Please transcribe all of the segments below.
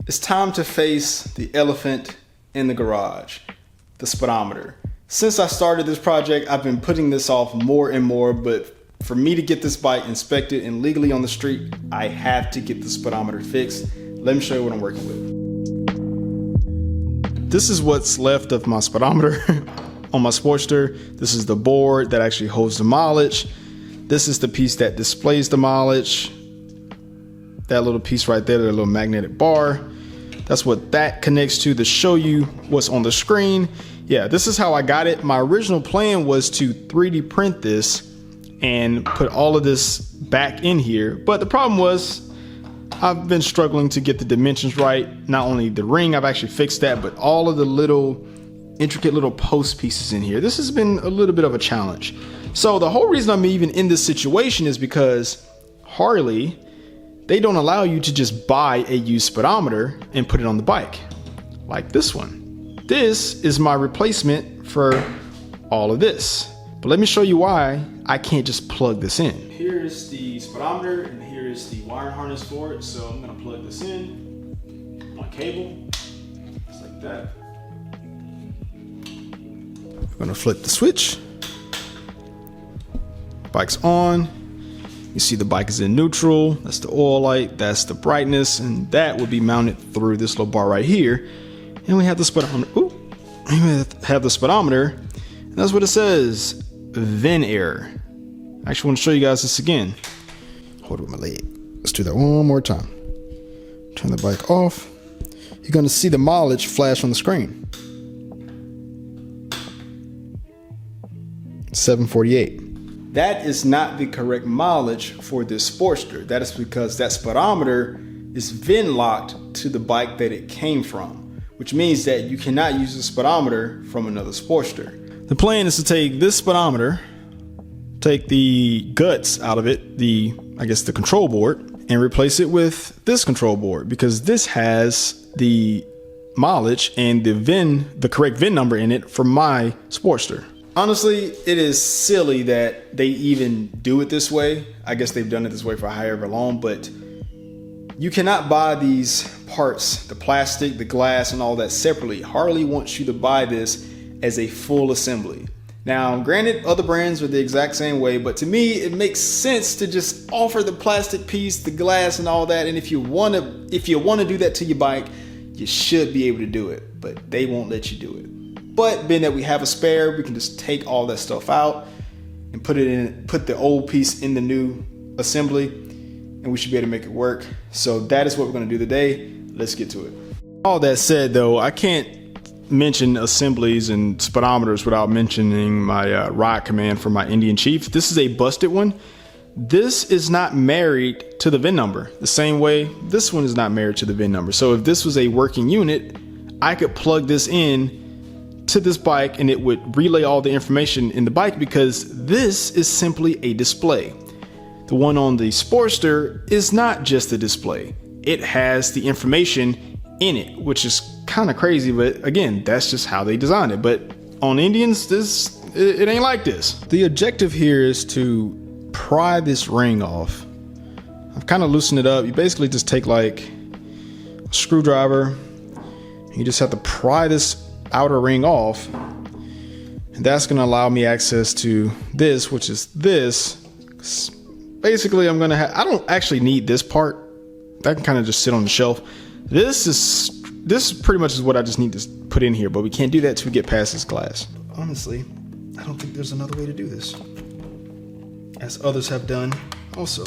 It's time to face the elephant in the garage, the speedometer. Since I started this project, I've been putting this off more and more, but for me to get this bike inspected and legally on the street, I have to get the speedometer fixed. Let me show you what I'm working with. This is what's left of my speedometer on my Sportster. This is the board that actually holds the mileage. This is the piece that displays the mileage. That little piece right there, that little magnetic bar. That's what that connects to show you what's on the screen. Yeah, this is how I got it. My original plan was to 3D print this and put all of this back in here. But the problem was I've been struggling to get the dimensions right. Not only the ring, I've actually fixed that, but all of the little intricate little post pieces in here. This has been a little bit of a challenge. So the whole reason I'm even in this situation is because Harley, they don't allow you to just buy a used speedometer and put it on the bike like this one. This is my replacement for all of this. But let me show you why I can't just plug this in. Here's the speedometer and here's the wiring harness for it. So I'm gonna plug this in on cable, just like that. I'm gonna flip the switch. Bike's on. You see the bike is in neutral. That's the oil light, that's the brightness, and that will be mounted through this little bar right here. And we have the speedometer. Ooh, we have the speedometer, and that's what it says, VIN error. I actually want to show you guys this again. Hold it with my leg. Let's do that one more time. Turn the bike off. You're gonna see the mileage flash on the screen. 748. That is not the correct mileage for this Sportster. That is because that speedometer is VIN locked to the bike that it came from, which means that you cannot use the speedometer from another Sportster. The plan is to take this speedometer, take the guts out of it, I guess the control board, and replace it with this control board, because this has the mileage and the correct VIN number in it for my Sportster. Honestly, it is silly that they even do it this way. I guess they've done it this way for however long, but you cannot buy these parts, the plastic, the glass, and all that separately. Harley wants you to buy this as a full assembly. Now, granted, other brands are the exact same way, but to me, it makes sense to just offer the plastic piece, the glass, and all that. And if you want to do that to your bike, you should be able to do it, but they won't let you do it. But being that we have a spare, we can just take all that stuff out and put the old piece in the new assembly, and we should be able to make it work. So that is what we're gonna do today. Let's get to it. All that said though, I can't mention assemblies and speedometers without mentioning my rod command for my Indian Chief. This is a busted one. This is not married to the VIN number the same way this one is not married to the VIN number. So if this was a working unit, I could plug this in to this bike and it would relay all the information in the bike, because this is simply a display. The one on the Sportster is not just a display. It has the information in it, which is kind of crazy, but again, that's just how they designed it. But on Indians, it ain't like this. The objective here is to pry this ring off. I've kind of loosened it up. You basically just take like a screwdriver, and you just have to pry this outer ring off, and that's going to allow me access to this, which is this. Basically, I don't actually need this part. That can kind of just sit on the shelf. This pretty much is what I just need to put in here, but we can't do that till we get past this glass. Honestly, I don't think there's another way to do this, as others have done also.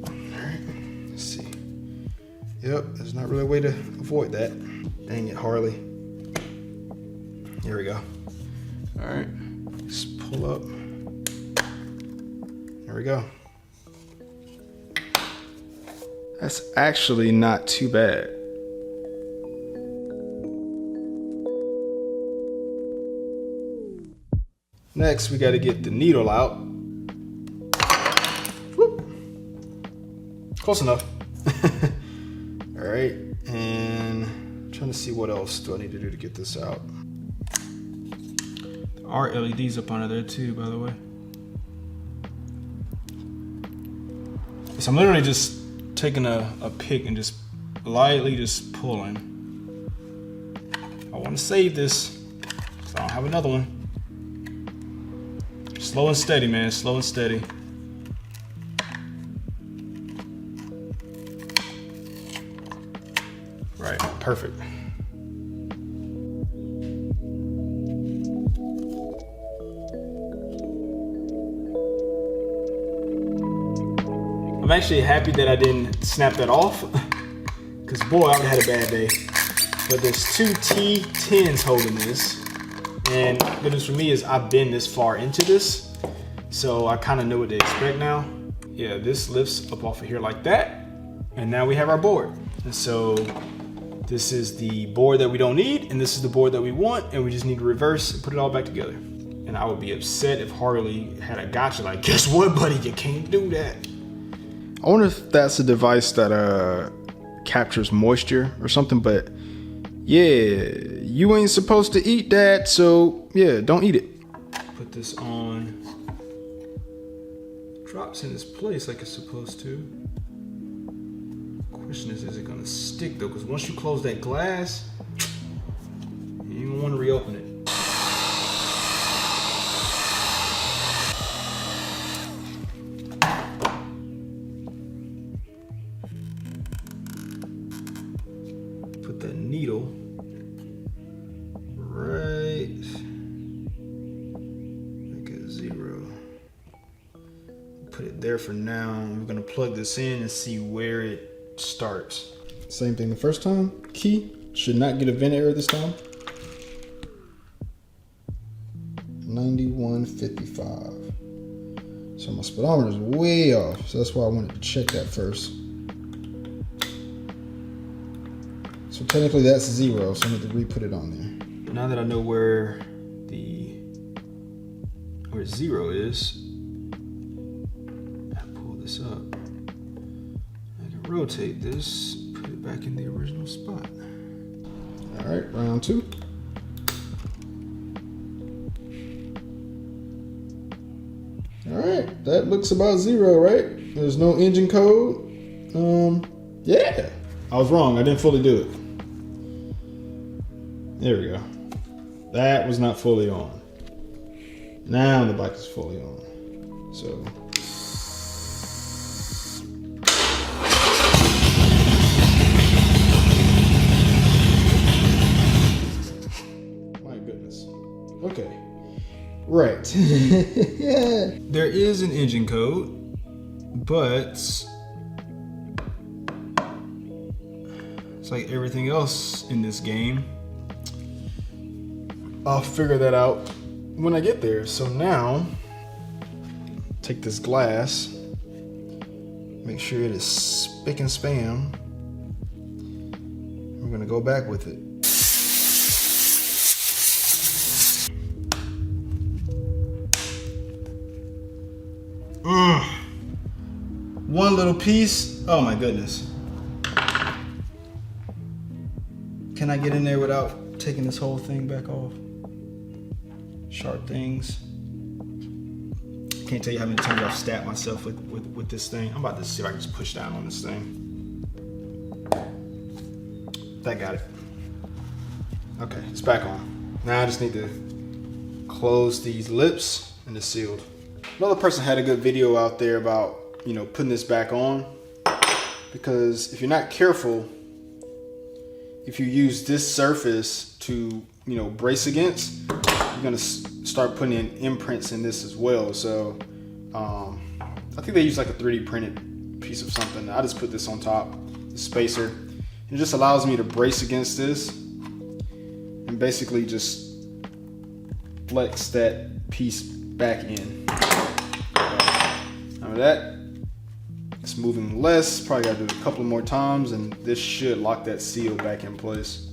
All right, let's see. Yep, there's not really a way to avoid that. Dang it, Harley. Here we go. All right, just pull up. There we go. That's actually not too bad. Next, we got to get the needle out. Whoop. Close enough. All right, and trying to see what else do I need to do to get this out. There are LEDs up under there too, by the way. So I'm literally just taking a pick and just lightly just pulling. I want to save this, so I don't have another one. Slow and steady, man, slow and steady. Right, perfect. I'm actually happy that I didn't snap that off, because boy, I would have had a bad day. But there's two T10s holding this, and good news for me is I've been this far into this, so I kind of know what to expect now. Yeah, this lifts up off of here like that, and now we have our board. And so this is the board that we don't need, and this is the board that we want, and we just need to reverse and put it all back together. And I would be upset if Harley had a gotcha like, guess what, buddy, you can't do that. I wonder if that's a device that captures moisture or something, but yeah, you ain't supposed to eat that, so yeah, don't eat it. Put this on. Drops in its place like it's supposed to. Question is it gonna stick though? Because once you close that glass, you don't want to reopen it. Put that needle right like at 0. Put it there for now. We're gonna plug this in and see where it starts. Same thing the first time. Key should not get a vent error this time. 9155. So my speedometer is way off, so that's why I wanted to check that first. So technically that's 0, so I need to re-put it on there. Now that I know where 0 is, I pull this up. I can rotate this, put it back in the original spot. All right, round 2. All right, that looks about 0, right? There's no engine code. Yeah, I was wrong. I didn't fully do it. There we go. That was not fully on. Now the bike is fully on. So. My goodness. Okay. Right. There is an engine code, but it's like everything else in this game. I'll figure that out when I get there. So now, take this glass, make sure it is spick and span. We're gonna go back with it. One little piece. Oh my goodness. Can I get in there without taking this whole thing back off? Sharp things. Can't tell you how many times I've stabbed myself with this thing. I'm about to see if I can just push down on this thing. That got it. Okay, it's back on. Now I just need to close these lips and it's sealed. Another person had a good video out there about, you know, putting this back on, because if you're not careful, if you use this surface to, you know, brace against, you're gonna start putting in imprints in this as well. So I think they use like a 3D printed piece of something. I just put this on top, the spacer. It just allows me to brace against this and basically just flex that piece back in. Now that it's moving less, probably gotta do it a couple more times, and this should lock that seal back in place.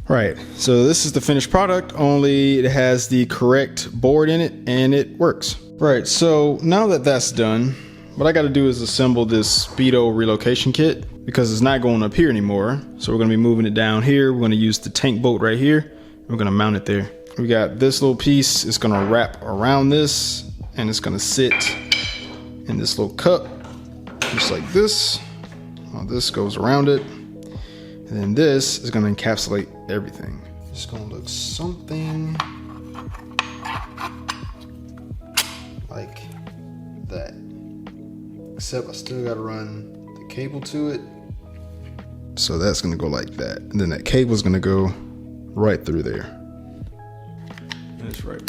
Right, so this is the finished product, only it has the correct board in it and it works. Right, so now that that's done, what I gotta do is assemble this Speedo relocation kit, because it's not going up here anymore. So we're gonna be moving it down here. We're gonna use the tank bolt right here. We're gonna mount it there. We got this little piece, it's gonna wrap around this, and it's gonna sit in this little cup. just like this. This goes around it, and then this is going to encapsulate everything. It's going to look something like that, except I still got to run the cable to it. So that's going to go like that, and then that cable is going to go right through there. That's right.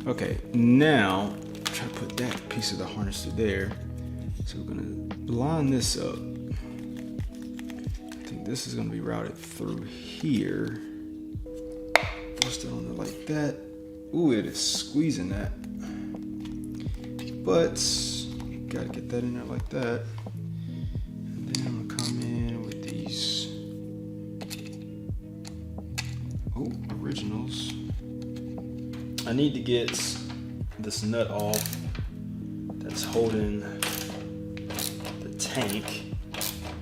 Okay, now try to put that piece of the harness through there. So we're going to line this up. I think this is going to be routed through here. Post it on there like that. Ooh, it is squeezing that. But gotta get that in there like that. And then I'm gonna come in with these originals. I need to get this nut off that's holding the tank,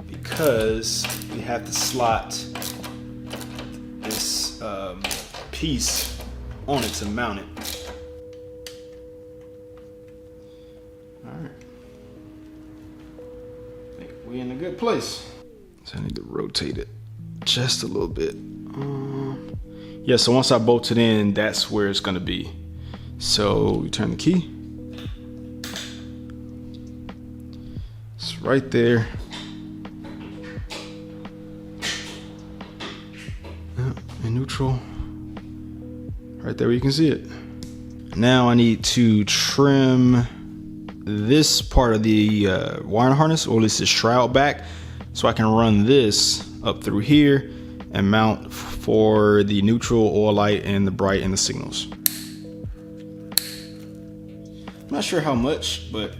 because we have to slot this piece on it to mount it. Alright. We in a good place. So I need to rotate it just a little bit. Yeah, so once I bolt it in, that's where it's gonna be. So we turn the key. It's right there. In neutral. Right there where you can see it. Now I need to trim this part of the wiring harness, or at least the shroud back, so I can run this up through here and mount for the neutral, oil light, and the bright and the signals. I'm not sure how much, but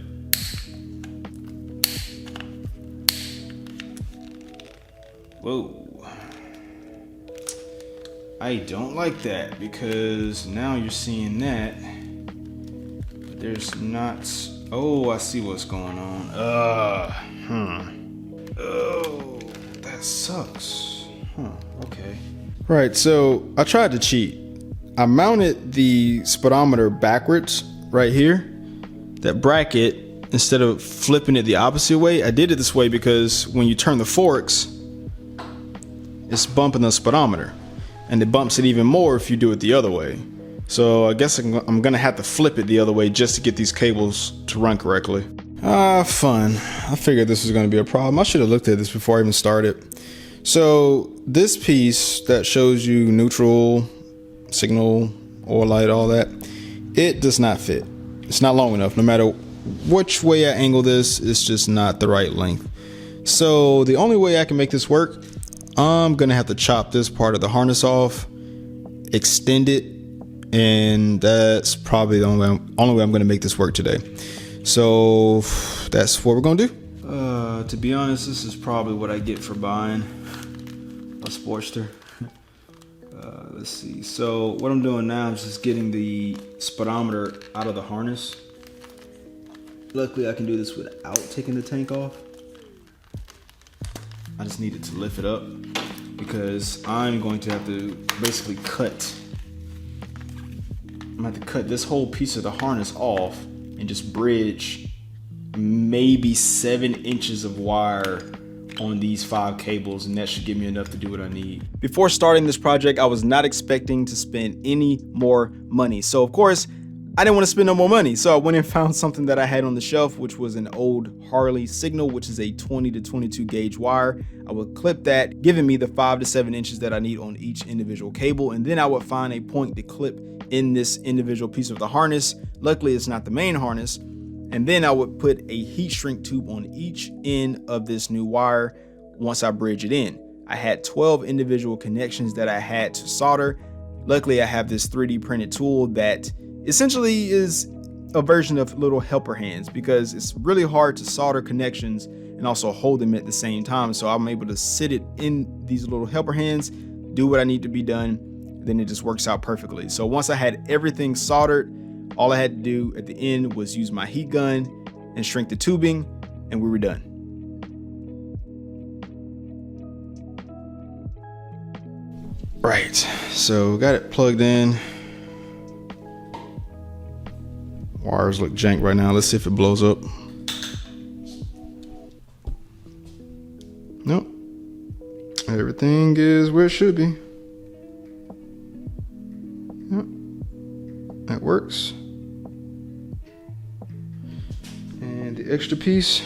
whoa. I don't like that, because now you're seeing that, but there's not. Oh, I see what's going on. Oh, that sucks. Okay. Right, so I tried to cheat. I mounted the speedometer backwards right here. That bracket, instead of flipping it the opposite way, I did it this way because when you turn the forks, it's bumping the speedometer. And it bumps it even more if you do it the other way. So I guess I'm gonna have to flip it the other way just to get these cables to run correctly. Fun. I figured this was gonna be a problem. I should have looked at this before I even started. So this piece that shows you neutral, signal, oil light, all that, it does not fit. It's not long enough. No matter which way I angle this, it's just not the right length. So the only way I can make this work, I'm gonna have to chop this part of the harness off, extend it, and that's probably the only way I'm gonna make this work today. So that's what we're gonna do. To be honest, this is probably what I get for buying a Sportster. Let's see. So what I'm doing now is just getting the speedometer out of the harness. Luckily, I can do this without taking the tank off. I just needed to lift it up because I'm going to have to basically cut. I'm gonna have to cut this whole piece of the harness off and just bridge maybe 7 inches of wire on these 5 cables, and that should give me enough to do what I need. Before starting this project, I was not expecting to spend any more money. So of course, I didn't want to spend no more money. So I went and found something that I had on the shelf, which was an old Harley signal, which is a 20 to 22 gauge wire. I would clip that, giving me the 5 to 7 inches that I need on each individual cable. And then I would find a point to clip in this individual piece of the harness. Luckily, it's not the main harness. And then I would put a heat shrink tube on each end of this new wire once I bridge it in. I had 12 individual connections that I had to solder. Luckily, I have this 3D printed tool that essentially is a version of little helper hands, because it's really hard to solder connections and also hold them at the same time. So I'm able to sit it in these little helper hands, do what I need to be done, then it just works out perfectly. So once I had everything soldered, all I had to do at the end was use my heat gun and shrink the tubing, and we were done. Right, so got it plugged in. Wires look jank right now. Let's see if it blows up. Nope. Everything is where it should be. Yep. That works. And the extra piece.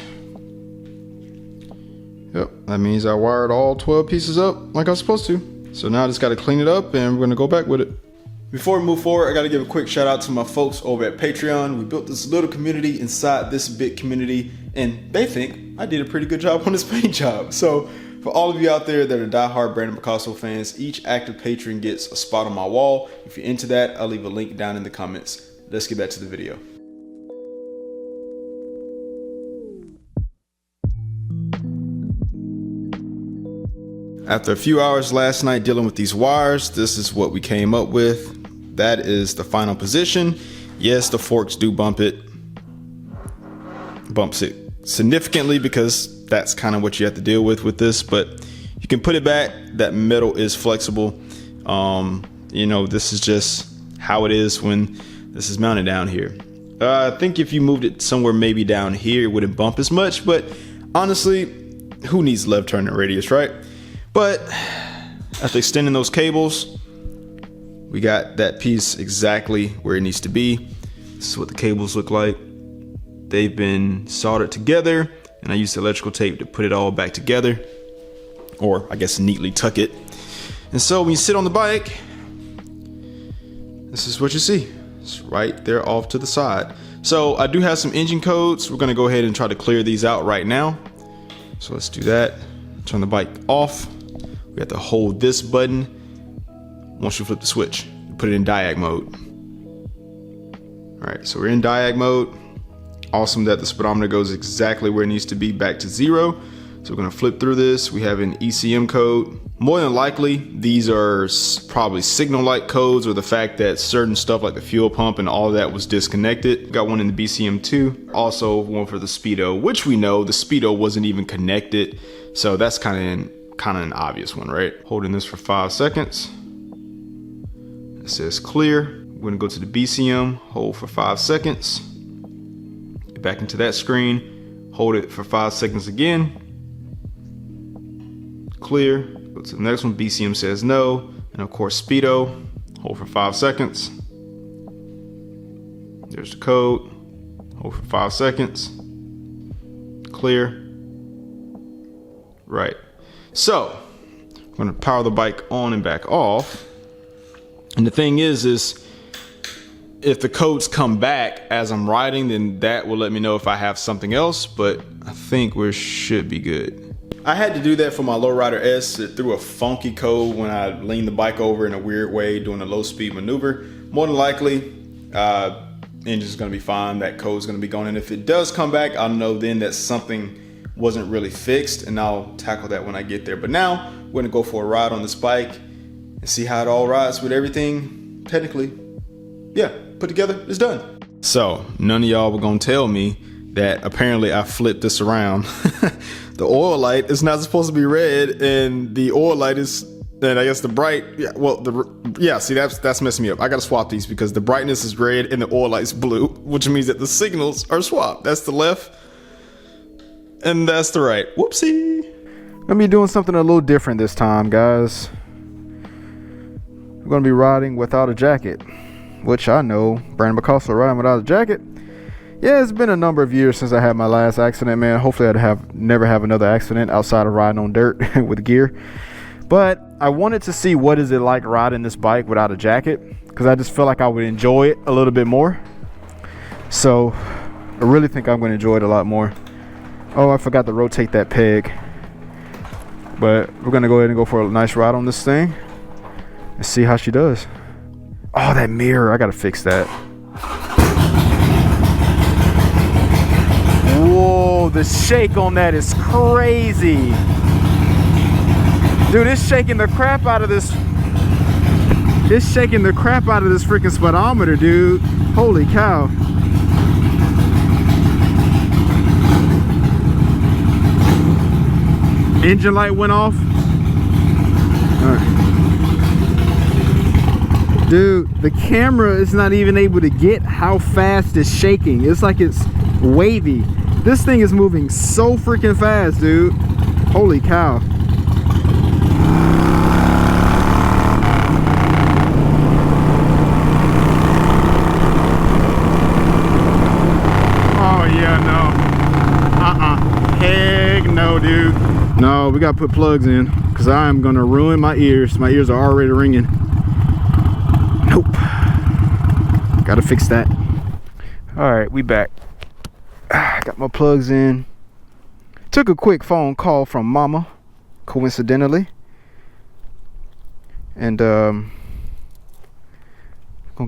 Yep, that means I wired all 12 pieces up like I was supposed to. So now I just got to clean it up and we're going to go back with it. Before we move forward, I got to give a quick shout out to my folks over at Patreon. We built this little community inside this big community, and they think I did a pretty good job on this paint job. So for all of you out there that are diehard Brandon Bicasso fans, each active patron gets a spot on my wall. If you're into that, I'll leave a link down in the comments. Let's get back to the video. After a few hours last night dealing with these wires, this is what we came up with. That is the final position. Yes, the forks do bump it. Bumps it significantly because that's kind of what you have to deal with this, but you can put it back. That metal is flexible. You know, this is just how it is when this is mounted down here. I think if you moved it somewhere maybe down here, it wouldn't bump as much, but honestly, who needs left turning radius, right? But after extending those cables, we got that piece exactly where it needs to be. This is what the cables look like. They've been soldered together, and I used electrical tape to put it all back together, or I guess neatly tuck it. And so when you sit on the bike, this is what you see. It's right there off to the side. So I do have some engine codes. We're gonna go ahead and try to clear these out right now. So let's do that. Turn the bike off. We have to hold this button once you flip the switch. Put it in diag mode. All right, so we're in diag mode. Awesome that the speedometer goes exactly where it needs to be, back to 0. So we're gonna flip through this. We have an ECM code. More than likely, these are probably signal light codes, or the fact that certain stuff like the fuel pump and all of that was disconnected. Got one in the BCM2. Also one for the Speedo, which we know the Speedo wasn't even connected. So that's kind of an obvious one, right? Holding this for 5 seconds. It says clear. We're gonna go to the BCM, hold for 5 seconds. Get back into that screen, hold it for 5 seconds again. Clear. Go to the next one. BCM says no. And of course, Speedo, hold for 5 seconds. There's the code. Hold for 5 seconds. Clear. Right. So I'm gonna power the bike on and back off. And the thing is if the codes come back as I'm riding, then that will let me know if I have something else, but I think we should be good. I had to do that for my Lowrider S. It threw a funky code when I leaned the bike over in a weird way doing a low speed maneuver. More than likely, engine's gonna be fine. That code's gonna be gone. And if it does come back, I'll know then that something wasn't really fixed, and I'll tackle that when I get there. But now we're gonna go for a ride on this bike and see how it all rides with everything technically, yeah, put together, it's done. So none of y'all were gonna tell me that apparently I flipped this around. The oil light is not supposed to be red, and the oil light is, and I guess the bright, yeah, well, see, that's messing me up. I gotta swap these because the brightness is red and the oil light is blue, which means that the signals are swapped. That's the left and that's the right. Whoopsie. I'm gonna be doing something a little different this time, guys. We're gonna be riding without a jacket, which I know, Brandon Bicasso riding without a jacket. Yeah, it's been a number of years since I had my last accident, man. Hopefully I'd never have another accident outside of riding on dirt with gear. But I wanted to see what is it like riding this bike without a jacket, because I just feel like I would enjoy it a little bit more. So I really think I'm going to enjoy it a lot more. Oh, I forgot to rotate that peg. But we're going to go ahead and go for a nice ride on this thing and see how she does. Oh, that mirror, I got to fix that. Whoa, the shake on that is crazy. Dude, it's shaking the crap out of this. It's shaking the crap out of this freaking speedometer, dude. Holy cow. Engine light went off. All right. Dude, the camera is not even able to get how fast it's shaking. It's like it's wavy. This thing is moving so freaking fast, dude. Holy cow. Oh yeah, no. Heck no, dude. No, we gotta put plugs in because I am gonna ruin my ears. My ears are already ringing. Nope. Gotta fix that. All right, we back. Got my plugs in. Took a quick phone call from Mama, coincidentally. And gonna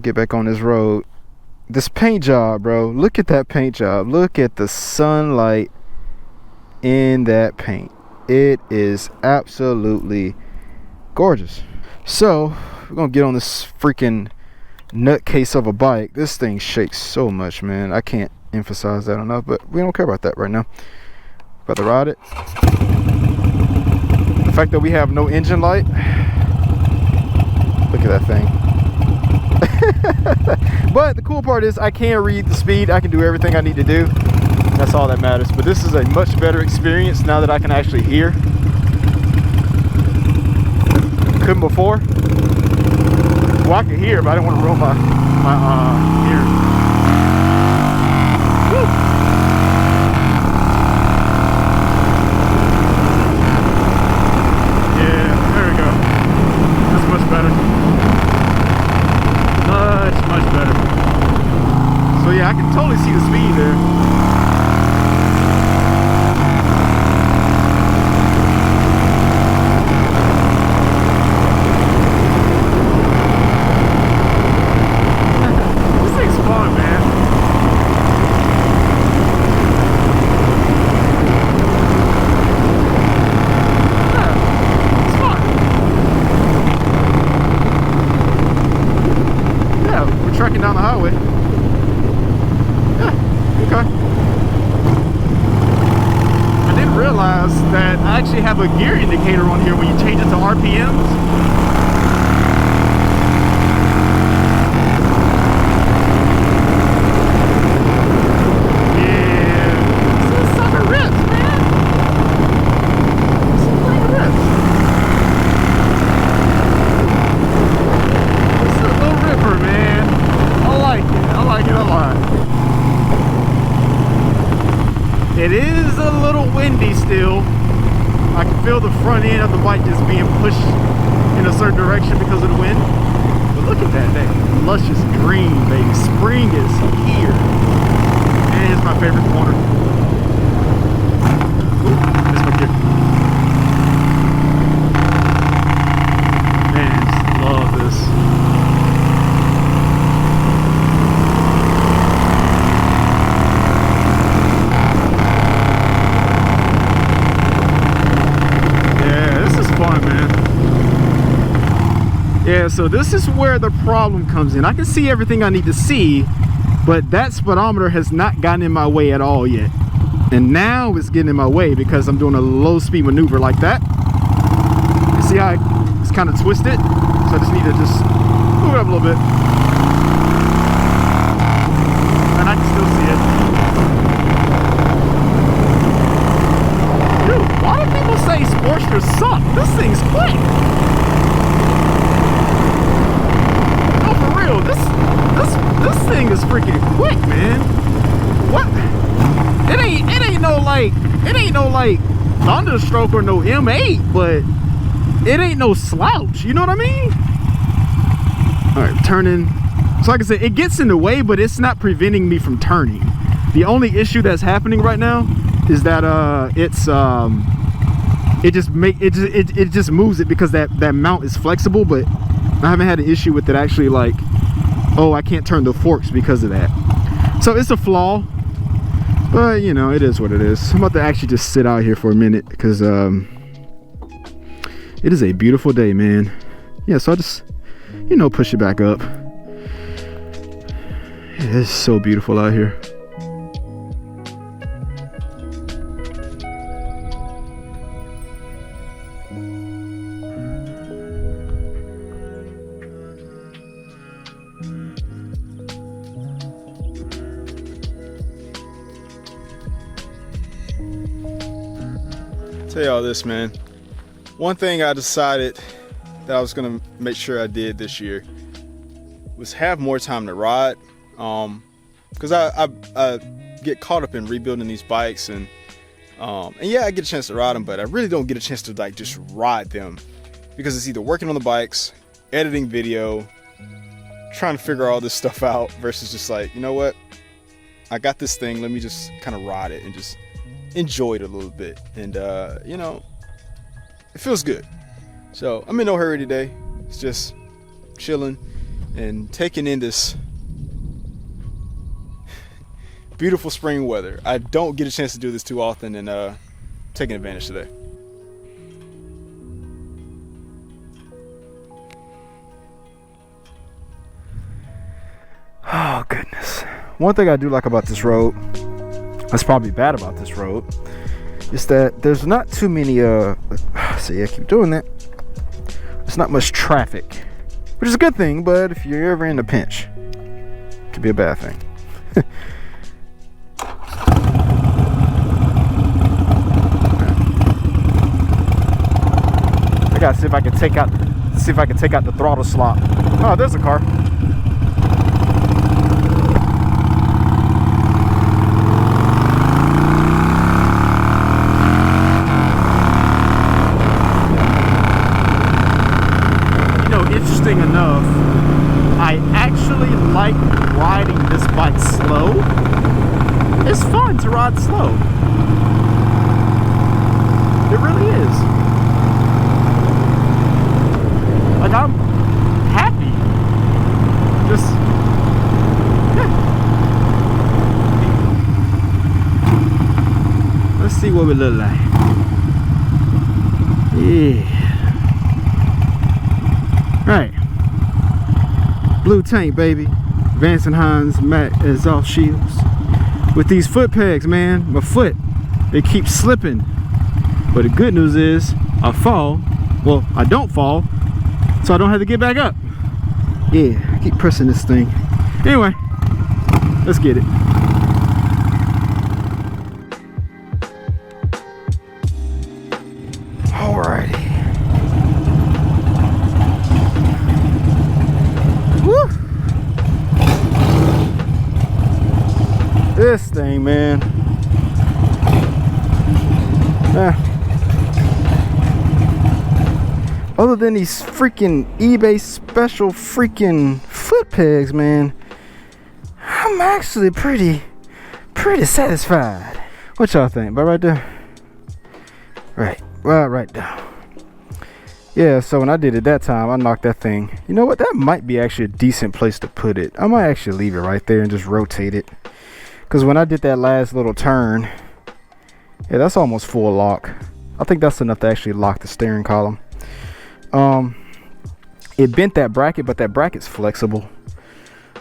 get back on this road. This paint job, bro. Look at that paint job. Look at the sunlight in that paint. It is absolutely gorgeous. So we're gonna get on this freaking nutcase of a bike. This thing shakes so much, man. I can't emphasize that enough, but we don't care about that right now. About to ride it. The fact that we have no engine light. Look at that thing. But the cool part is I can read the speed. I can do everything I need to do. That's all that matters. But this is a much better experience now that I can actually hear. Couldn't before. Well, I could hear, but I didn't want to roll my ears. Woo. Yeah, there we go. That's much better. Much better. So yeah, I can totally see the speed there. Down the highway. Yeah, okay. I didn't realize that I actually have a gear indicator on here when you change it to RPMs. Yeah, this sucker rips, man. This thing rips. This is a little ripper, man. I like it a lot. It is a little windy still. I can feel the front end of the bike just being pushed in a certain direction because of the wind. But look at that luscious green, baby. Spring is here. And it's my favorite corner. Ooh, that's my gear. Man, I just love this. Yeah, so this is where the problem comes in. I can see everything I need to see, but that speedometer has not gotten in my way at all yet. And now it's getting in my way because I'm doing a low speed maneuver like that. You see how it's kind of twisted? So I just need to just move it up a little bit. And I can still see it. Dude, why do people say Sportsters suck? This thing's quick. This thing is freaking quick, man. What? It ain't no like Thunderstroke or no M8, but it ain't no slouch. You know what I mean? All right, turning. So like I said, it gets in the way, but it's not preventing me from turning. The only issue that's happening right now is that it just moves it because that mount is flexible, but I haven't had an issue with it actually like, oh, I can't turn the forks because of that. So it's a flaw, but you know, it is what it is. I'm about to actually just sit out here for a minute because it is a beautiful day, man. Yeah, so I just, you know, push it back up. It is so beautiful out here. tell y'all this, man. One thing I decided that I was gonna make sure I did this year was have more time to ride. Because I get caught up in rebuilding these bikes, and yeah, I get a chance to ride them, but I really don't get a chance to like just ride them, because it's either working on the bikes, editing video, trying to figure all this stuff out, versus just like, you know what, I got this thing, let me just kind of ride it and just enjoy it a little bit. And you know, it feels good. So I'm in no hurry today. It's just chilling and taking in this beautiful spring weather. I don't get a chance to do this too often, and taking advantage today. Oh goodness. One thing I do like about this road, that's probably bad about this road, is that there's not too many see, I keep doing that. There's not much traffic, which is a good thing, but if you're ever in a pinch, it could be a bad thing. I gotta see if I can take out the throttle slot. Oh, there's a car. Interesting enough, I actually like riding this bike slow. It's fun to ride slow. It really is. Like, I'm happy. Just, yeah. Let's see what we look like. Yeah. Right, blue tank, baby. Vance & Hines matte exhaust shields. With these foot pegs, man, my foot, it keeps slipping. But the good news is, I fall. Well, I don't fall, so I don't have to get back up. Yeah, I keep pressing this thing. Anyway, let's get it. Alrighty. This thing, man. Other than these freaking eBay special freaking foot pegs, man, I'm actually pretty satisfied. What y'all think? About right there? Right there. Yeah, so when I did it that time, I knocked that thing. You know what? That might be actually a decent place to put it. I might actually leave it right there and just rotate it. Because when I did that last little turn, yeah, that's almost full lock. I think that's enough to actually lock the steering column. It bent that bracket, but that bracket's flexible,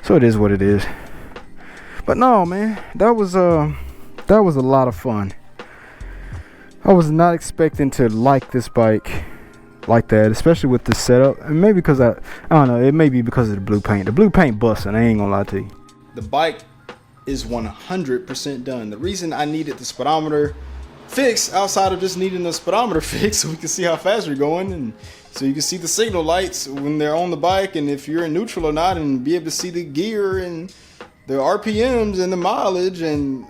so it is what it is. But no, man, that was a lot of fun. I was not expecting to like this bike like that, especially with the setup. And maybe because I don't know, it may be because of the blue paint. The blue paint busting, I ain't gonna lie to you. The bike is 100% done. The reason I needed the speedometer fixed, outside of just needing the speedometer fixed so we can see how fast we're going, and so you can see the signal lights when they're on the bike, and if you're in neutral or not, and be able to see the gear and the RPMs and the mileage, and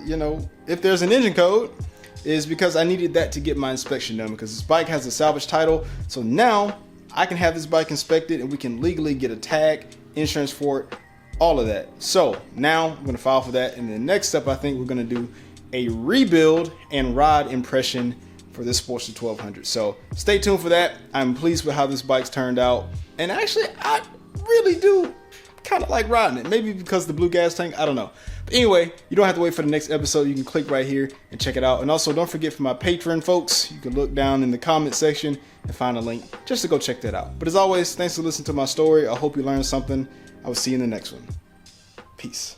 you know, if there's an engine code, is because I needed that to get my inspection done, because this bike has a salvage title. So now I can have this bike inspected and we can legally get a tag, insurance for it, all of that. So now I'm going to file for that, and the next step, I think we're going to do a rebuild and ride impression for this Sportster 1200. So stay tuned for that. I'm pleased with how this bike's turned out, and actually I really do kind of like riding it. Maybe because the blue gas tank, I don't know. But anyway, you don't have to wait for the next episode. You can click right here and check it out. And also, don't forget, for my Patreon folks, you can look down in the comment section and find a link just to go check that out. But as always, thanks for listening to my story. I hope you learned something. I will see you in the next one. Peace.